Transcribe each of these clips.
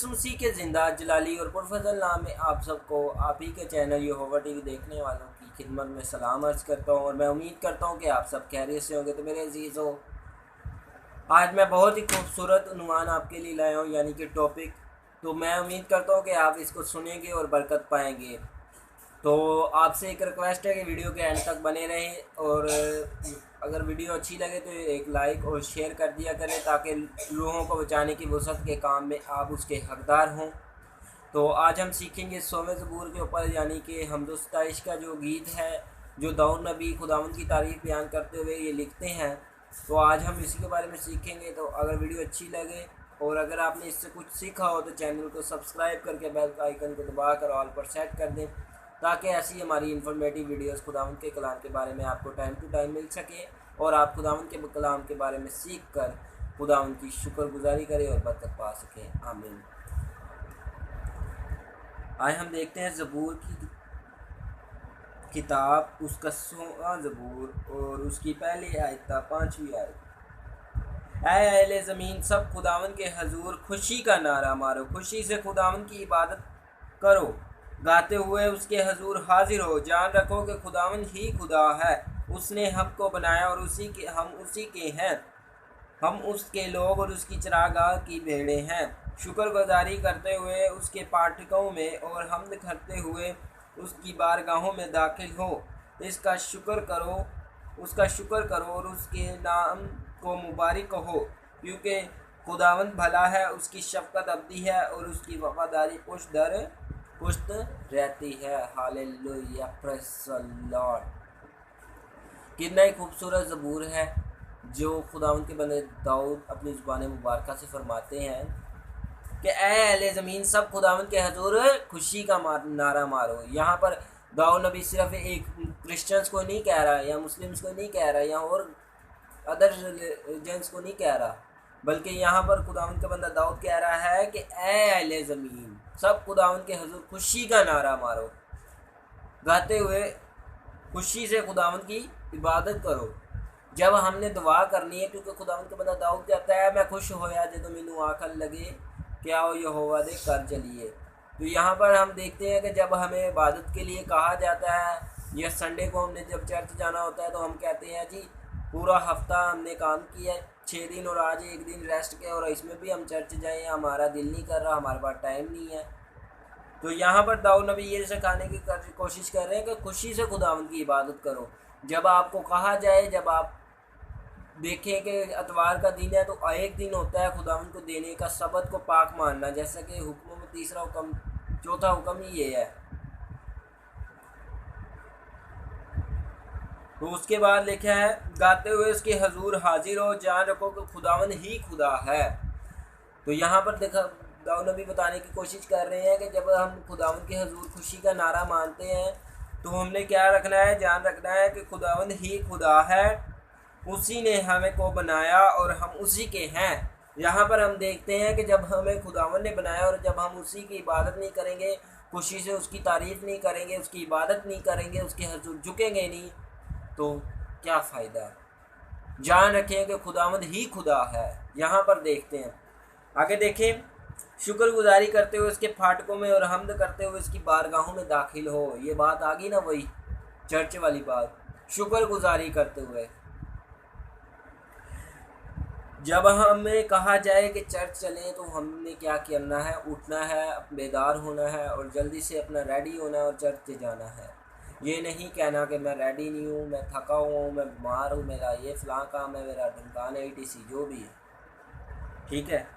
उसी के जिंदा जलाली और पुरफजल नाम में आप सबको आप ही के चैनल यहोवा टीवी देखने वालों की खिदमत में सलाम अर्ज़ करता हूँ और मैं उम्मीद करता हूँ कि आप सब खैरियत से होंगे। तो मेरे अजीज़ों, आज मैं बहुत ही खूबसूरत उन्वान आपके लिए लाया हूँ, यानी कि टॉपिक। तो मैं उम्मीद करता हूँ कि आप इसको सुनेंगे और बरकत पाएंगे। तो आपसे एक रिक्वेस्ट है कि वीडियो के एंड तक बने रहें और अगर वीडियो अच्छी लगे तो एक लाइक और शेयर कर दिया करें ताकि रूहों को बचाने की वसअत के काम में आप उसके हकदार हों। तो आज हम सीखेंगे 100वें ज़बूर के ऊपर, यानी कि हम्द सताइश का जो गीत है, जो दाऊद नबी खुदावंद की तारीफ़ बयान करते हुए ये लिखते हैं। तो आज हम इसी के बारे में सीखेंगे। तो अगर वीडियो अच्छी लगे और अगर आपने इससे कुछ सीखा हो तो चैनल को सब्सक्राइब करके बेल का आइकन को दबा कर ऑल पर सेट कर दें ताकि ऐसी हमारी इंफॉर्मेटिव वीडियोस खुदावंद के कलाम के बारे में आपको टाइम टू टाइम मिल सके और आप खुदावंद के कलाम के बारे में सीख कर खुदावंद की शुक्रगुजारी करें और बरकत पा सकें। आमीन। आए हम देखते हैं ज़बूर की किताब, उसका 100वां ज़बूर और उसकी पहली आयत 5वीं आयत। ऐ अहले ज़मीन, सब खुदावन के हजूर खुशी का नारा मारो, खुशी से खुदावन की इबादत करो, गाते हुए उसके हजूर हाजिर हो। जान रखो कि खुदावन ही खुदा है, उसने हम को बनाया और हम उसी के हैं। हम उसके लोग और उसकी चरागाह की भेड़ें हैं। शुक्रगुजारी करते हुए उसके पाठकों में और हमद करते हुए उसकी बारगाहों में दाखिल हो। उसका शुक्र करो और उसके नाम को मुबारक कहो, क्योंकि खुदावंद भला है, उसकी शफ़क़त अबदी है और उसकी वफ़ादारी पुश्त दर पुश्त रहती है। Hallelujah, praise the Lord. कितना ही खूबसूरत ज़बूर है जो खुदावंद के बंदे दाऊद अपनी ज़ुबान मुबारक से फरमाते हैं कि ऐ अहले ज़मीन, सब खुदावंद के हजूर खुशी का नारा मारो। यहाँ पर दाऊद नबी सिर्फ एक क्रिश्चियंस को नहीं कह रहा या मुस्लिम्स को नहीं कह रहा या और अदर रिलीजन्स को नहीं कह रहा, बल्कि यहाँ पर खुदावंद का बंदा दाऊद कह रहा है कि ऐ अहले ज़मीन, सब खुदावंद के हजूर खुशी का नारा मारो, गाते हुए खुशी से खुदावंद की इबादत करो। जब हमने दुआ करनी है, क्योंकि खुदावंद का बंदा दाऊद कहता है मैं खुश होया जो मैनू आखन लगे क्या हो यहोवा दे कर चलिए। तो यहाँ पर हम देखते हैं कि जब हमें इबादत के लिए कहा जाता है या संडे को हमने जब चर्च जाना होता है तो हम कहते हैं जी पूरा हफ्ता हमने काम किया, 6 दिन और आज एक दिन रेस्ट किया और इसमें भी हम चर्च जाएँ, हमारा दिल नहीं कर रहा, हमारे पास टाइम नहीं है। तो यहाँ पर दाऊद नबी ये सिखाने की कोशिश कर रहे हैं कि खुशी से खुदावंद की इबादत करो। जब आपको कहा जाए, जब आप देखें कि अतवार का दिन है तो एक दिन होता है खुदावंद को देने का, सबत को पाक मानना, जैसा कि हुक्मों में तीसरा हुक्म, चौथा हुक्म ही ये है। तो उसके बाद लिखा है गाते हुए उसके हजूर हाजिर हो, जान रखो कि खुदावंद ही खुदा है। तो यहाँ पर देखा दाऊद नबी बताने की कोशिश कर रहे हैं कि जब हम खुदावंद के हजूर खुशी का नारा मानते हैं तो हमने क्या रखना है, जान रखना है कि खुदावंद ही खुदा है, उसी ने हमें को बनाया और हम उसी के हैं। यहाँ पर हम देखते हैं कि जब हमें खुदावंद ने बनाया और जब हम उसी की इबादत नहीं करेंगे, खुशी से उसकी तारीफ़ नहीं करेंगे, उसकी इबादत नहीं करेंगे, उसके हजूर झुकेंगे नहीं, तो क्या फ़ायदा। जान रखें कि खुदावंद ही खुदा है। यहाँ पर देखते हैं आगे, देखें शुक्रगुजारी करते हुए उसके फाटकों में और हमद करते हुए उसकी बारगाहों में दाखिल हो। ये बात आ गई ना, वही चर्च वाली बात, शुक्रगुजारी करते हुए। जब हमें कहा जाए कि चर्च चलें तो हमने क्या करना है, उठना है, बेदार होना है और जल्दी से अपना रेडी होना है और चर्च जाना है। ये नहीं कहना कि मैं रेडी नहीं हूँ, मैं थका हुआ हूँ, मैं बीमार हूँ, मेरा ये फ़लाँ काम है, मेरा ढंकान है, ETC जो भी है, ठीक है।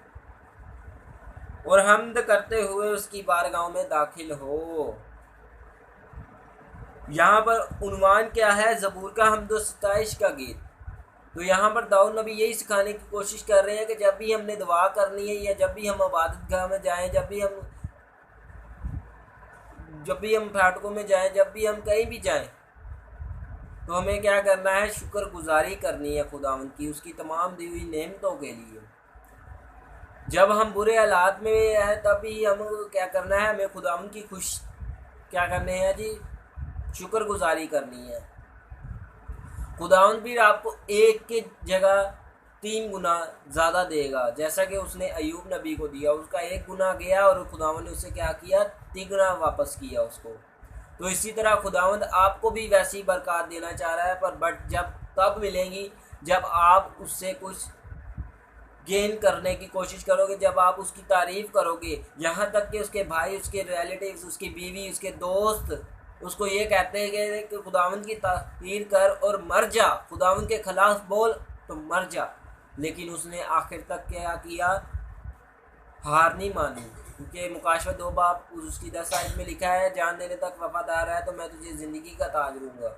और हमद करते हुए उसकी बारगाहों में दाखिल हो। यहाँ पर उन्वान क्या है, ज़बूर का हम्द सताइश का गीत। तो यहाँ पर दाऊद नबी यही सिखाने की कोशिश कर रहे हैं कि जब भी हमने दुआ करनी है या जब भी हम इबादत गाह में जाएं, जब भी हम फाटकों में जाएं, जब भी हम कहीं भी जाएं, तो हमें क्या करना है, शुक्रगुजारी करनी है खुदावंद की, उसकी तमाम दी हुई नेमतों के लिए। जब हम बुरे हालात में हैं तब ही हम क्या करना है, हमें खुदावंद की क्या करने हैं जी, शुक्रगुजारी करनी है। खुदावंद भी आपको एक की जगह 3 गुना ज़्यादा देगा, जैसा कि उसने अयूब नबी को दिया। उसका 1 गुना गया और खुदावंद ने उससे क्या किया, 3 गुना वापस किया उसको। तो इसी तरह खुदावंद आपको भी वैसी बरकत देना चाह रहा है, पर बट जब तब मिलेंगी जब आप उससे कुछ गेन करने की कोशिश करोगे, जब आप उसकी तारीफ़ करोगे, यहाँ तक कि उसके भाई, उसके रिलेटिव्स, उसकी बीवी, उसके दोस्त उसको ये कहते हैं कि खुदावंद की तारीफ कर और मर जा, खुदावंद के खिलाफ बोल तो मर जा। लेकिन उसने आखिर तक क्या किया, हार नहीं मानी, क्योंकि मुकाशवा 2 बाब उसकी 10 आयत में लिखा है, जान देने तक वफादार है तो मैं तुझे ज़िंदगी का ताज दूंगा।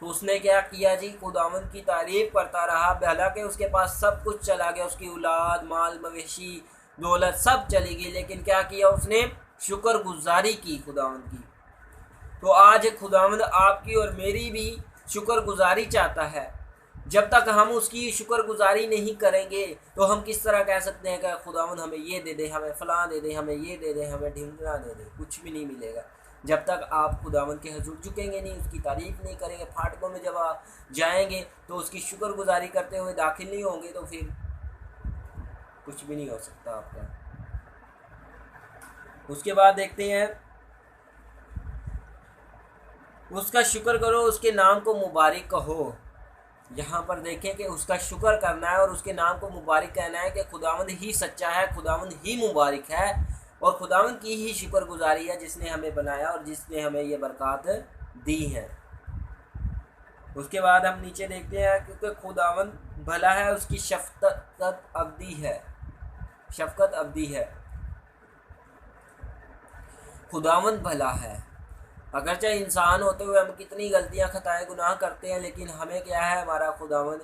तो उसने क्या किया जी, खुदावंद की तारीफ करता रहा, हालांकि उसके पास सब कुछ चला गया, उसकी औलाद, माल मवेशी, दौलत सब चली गई, लेकिन क्या किया उसने, शुक्रगुजारी की खुदावंद की। तो आज खुदावंद आपकी और मेरी भी शुक्रगुजारी चाहता है। जब तक हम उसकी शुक्रगुजारी नहीं करेंगे तो हम किस तरह कह सकते हैं कि खुदावंद हमें ये दे दे, हमें फ़लाँ दे दे, हमें ये दे दे, हमें ढिमला दे दे, कुछ भी नहीं मिलेगा जब तक आप खुदावंद के हजूर झुकेंगे नहीं, उसकी तारीफ़ नहीं करेंगे। फाटकों में जब आप जाएंगे तो उसकी शुक्रगुजारी करते हुए दाखिल नहीं होंगे तो फिर कुछ भी नहीं हो सकता आपका। उसके बाद देखते हैं, उसका शुक्र करो, उसके नाम को मुबारक कहो। यहाँ पर देखें कि उसका शुक्र करना है और उसके नाम को मुबारक कहना है कि खुदावंद ही सच्चा है, खुदावंद ही मुबारक है और खुदावंद की ही शुक्रगुजारी है जिसने हमें बनाया और जिसने हमें ये बरकत दी है। उसके बाद हम नीचे देखते हैं, क्योंकि खुदावंद भला है, उसकी शफकत अब्दी है, शफकत अब्दी है। खुदावंद भला है, अगरचे इंसान होते हुए हम कितनी गलतियां, खताएं, गुनाह करते हैं, लेकिन हमें क्या है, हमारा खुदावंद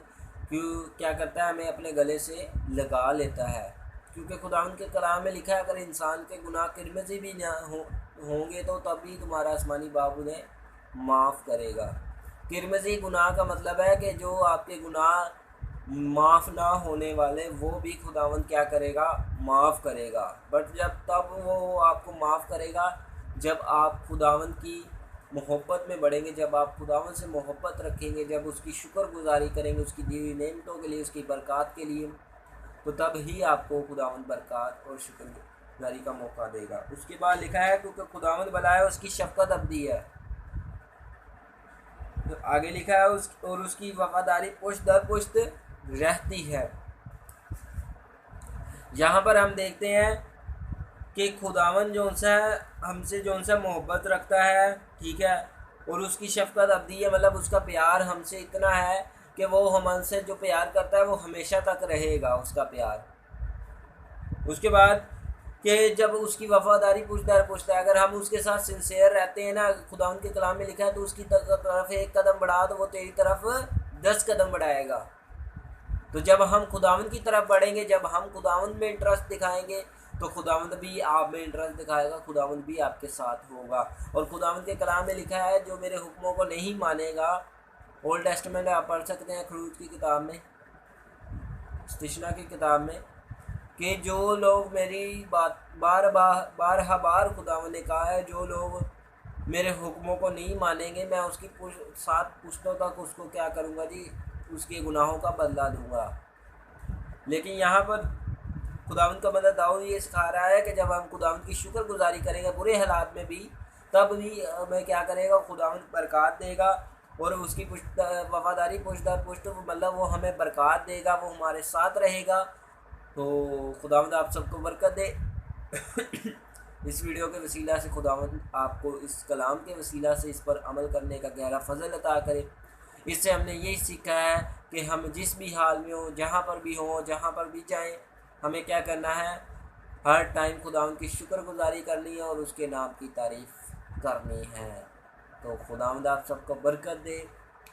क्या करता है, हमें अपने गले से लगा लेता है। क्योंकि खुदावंद के कलाम में लिखा है, अगर इंसान के गुनाह किरमजी भी ना होंगे तो तभी तुम्हारा आसमानी बाप उन्हें माफ़ करेगा। किरमजी गुनाह का मतलब है कि जो आपके गुनाह माफ़ ना होने वाले, वो भी खुदावंद क्या करेगा, माफ़ करेगा। बट जब तब वो आपको माफ़ करेगा जब आप खुदावंद की मोहब्बत में बढ़ेंगे, जब आप खुदावंद से मोहब्बत रखेंगे, जब उसकी शुक्रगुजारी करेंगे, उसकी दी हुई नेमतों के लिए, उसकी बरकत के लिए, तो तब ही आपको खुदावंद बरकत और शुक्रगुजारी का मौका देगा। उसके बाद लिखा है, क्योंकि खुदावंद भला है, उसकी शफकत अब्दी है। तो आगे लिखा है, और उसकी वफादारी पुश्त दर पुश्त रहती है। यहाँ पर हम देखते हैं कि खुदावन जो सा हमसे जो सा मोहब्बत रखता है, ठीक है, और उसकी शफकत अब्दी है, मतलब उसका प्यार हमसे इतना है कि वो हमसे जो प्यार करता है वो हमेशा तक रहेगा, उसका प्यार। उसके बाद कि जब उसकी वफादारी पुश्तदार पुश्त है, अगर हम उसके साथ सिंसेयर रहते हैं ना, खुदावन के कलाम में लिखा है, तो उसकी तरफ 1 कदम बढ़ा तो वो तेरी तरफ 10 कदम बढ़ाएगा। तो जब हम खुदावन की तरफ बढ़ेंगे, जब हम खुदावन में इंटरेस्ट दिखाएंगे तो खुदावंद भी आप में इंटरेस्ट दिखाएगा, खुदावंद भी आपके साथ होगा। और खुदावंद के कलाम में लिखा है, जो मेरे हुक्मों को नहीं मानेगा, ओल्ड टेस्टामेंट आप पढ़ सकते हैं, खरूज की किताब में, स्तिशना की किताब में, कि जो लोग मेरी बात बार खुदावंद ने कहा है, जो लोग मेरे हुक्मों को नहीं मानेंगे, मैं उसकी 7 पुश्तों तक उसको क्या करूँगा जी, उसके गुनाहों का बदला दूँगा। लेकिन यहाँ पर खुदावंद का बंदा दाऊद ये सिखा रहा है कि जब हम खुदावंद की शुक्रगुजारी करेंगे बुरे हालात में भी, तब भी हमें क्या करेगा, खुदावंद बरकत देगा और उसकी वफादारी पुश्त दर पुश्त, मतलब वो हमें बरकत देगा, वो हमारे साथ रहेगा। तो खुदावंद आप सबको बरकत दे। इस वीडियो के वसीला से खुदावंद आपको इस कलाम के वसीला से इस पर अमल करने का गहरा फजल अता करे। इससे हमने यही सीखा है कि हम जिस भी हाल में हो, जहाँ पर भी हों, जहाँ पर भी जाएं, हमें क्या करना है, हर टाइम खुदावंद की शुक्रगुजारी करनी है और उसके नाम की तारीफ़ करनी है। तो खुदावंद आप सबको बरकत दे,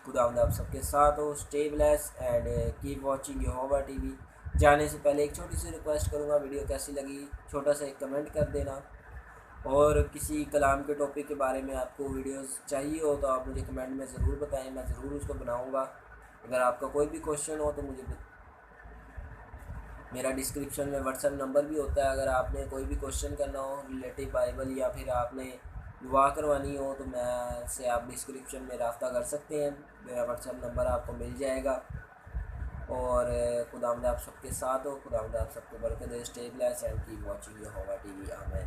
खुदावंद आप सबके साथ हो। Stay bless and keep watching Jehovah TV. जाने से पहले एक छोटी सी रिक्वेस्ट करूँगा, वीडियो कैसी लगी छोटा सा एक कमेंट कर देना, और किसी कलाम के टॉपिक के बारे में आपको वीडियोस चाहिए हो तो आप मुझे कमेंट में ज़रूर बताएं, मैं ज़रूर उसको बनाऊँगा। अगर आपका कोई भी क्वेश्चन हो तो मुझे, मेरा डिस्क्रिप्शन में व्हाट्सएप नंबर भी होता है, अगर आपने कोई भी क्वेश्चन करना हो रिलेटिव बाइबल या फिर आपने दुआ करवानी हो तो मैं से आप डिस्क्रिप्शन में रब्ता कर सकते हैं, मेरा व्हाट्सएप नंबर आपको मिल जाएगा। और खुदावंद आप सबके साथ हो, खुदावंद आप सबको बरकत दे। Stay blessed and keep watching your होगा टीवी। आमीन।